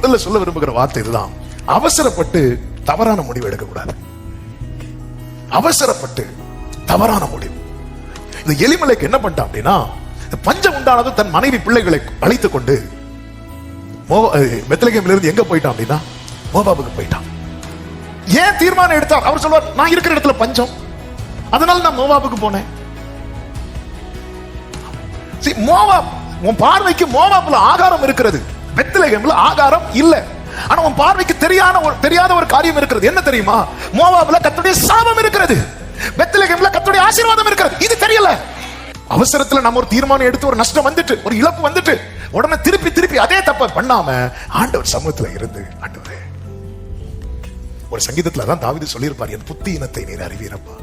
முதல்ல சொல்ல விரும்புகிற வார்த்தை இதுதான். அவசரப்பட்டு தவறான முடிவு எடுக்க கூடாது. அவசரப்பட்டு தவறான முடிவு. இந்த எலிமலைக்கு என்ன பண்ணிட்டான் அப்படின்னா, பஞ்சம் உண்டானது தன் மனைவி பிள்ளைகளை அழைத்துக் கொண்டு பெத்லகேமில் இருந்து எங்க போயிட்டான் அப்படின்னா மோவாபுக்கு போயிட்டான். ஏன் தீர்மானம் எடுத்தார்? அவர் சொல்வார், நான் இருக்கிற இடத்துல பஞ்சம், அதனால நான் மோவாபுக்கு போனேன். மோவாப், உன் பார்வைக்கு மோவாப்ல ஆகாரம் இருக்கிறது, பெத்லகேம்ல ஆகாரம் இல்ல. ஆனா உன் பார்வைக்கு தெரியாத ஒரு காரியம் இருக்கிறது. என்ன தெரியுமா? மோவாப்ல கர்த்தருடைய சாபம் இருக்கிறது, பெத்லகேம்ல கர்த்தருடைய ஆசீர்வாதம் இருக்கிறது. இது தெரியல. அவசரத்துல நம்ம ஒரு தீர்மானம் எடுத்து ஒரு நஷ்டம் வந்துட்டு, ஒரு இழப்பு வந்துட்டு, உடனே திருப்பி அதே தப்ப பண்ணாம ஆண்டவர் சமூகத்துல இருந்து, ஆண்டவரே, ஒரு சங்கீதத்துல தான் தாவீது சொல்லியிருப்பார், என் புத்தியினத்தை நீர் அறிவீரப்பா.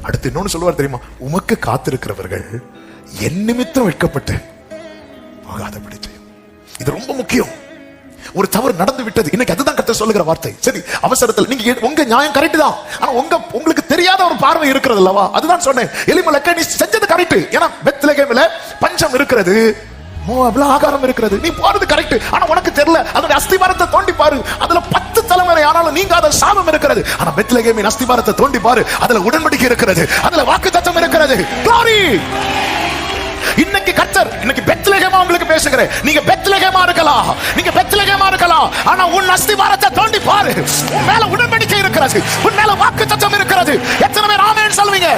அடுத்து இன்னொன்னு சொல்லுவார் தெரியுமா? உமக்கு காத்திருக்கிறவர்கள் என் நிமித்தம் வெட்கப்பட்டு போகாதபடி செய்யும். இது ரொம்ப முக்கியம். ஒரு தவறு நடந்து விட்டது, இன்னைக்கு அதுதான் கர்த்தர் சொல்லுகிற வார்த்தை. சரி, அவசரத்தில் நீங்க உங்க நியாயம் கரெக்ட் தான், ஆனா உங்களுக்கு தெரியாத ஒரு பார்வை இருக்கிறது அல்லவா? அதுதான் சொன்னேன், எலிமலைக்கு நீ செஞ்சது கரெக்ட். ஏன்னா பெத்லகேமில் பஞ்சம் இருக்கிறது, மோவாப்ல ஆகாரம் இருக்கிறது, நீ போறது கரெக்ட். ஆனா உனக்கு தெரியல, அதோட அஸ்திவாரத்தை தோண்டி பாரு, அதுல 10 தலைமுறை ஆனாலும் நீங்காத சாபம் இருக்கிறது. ஆனா பெத்லகேமின் அஸ்திவாரத்தை தோண்டி பாரு, அதுல உடன்படிக்கை இருக்கிறது, அதுல வாக்குத்தத்தம் இருக்கிறது. Glory! இன்னைக்கு கர்த்தர், இன்னைக்கு பெத்லகேமா உங்களுக்கு பேசுகிறேன். நீங்க பெத்லகேமா இருக்கலாம், நீங்க பெத்லகேமா இருக்கலாம், ஆனா உன் அஸ்திவாரத்தை தோண்டி பாரு, உன் மேல உடன்படிக்கை இருக்கிறது, உன் மேல வாக்குத்தத்தம் இருக்கிறது. எத்தனை பேர் ஆமென் சொல்வீங்க?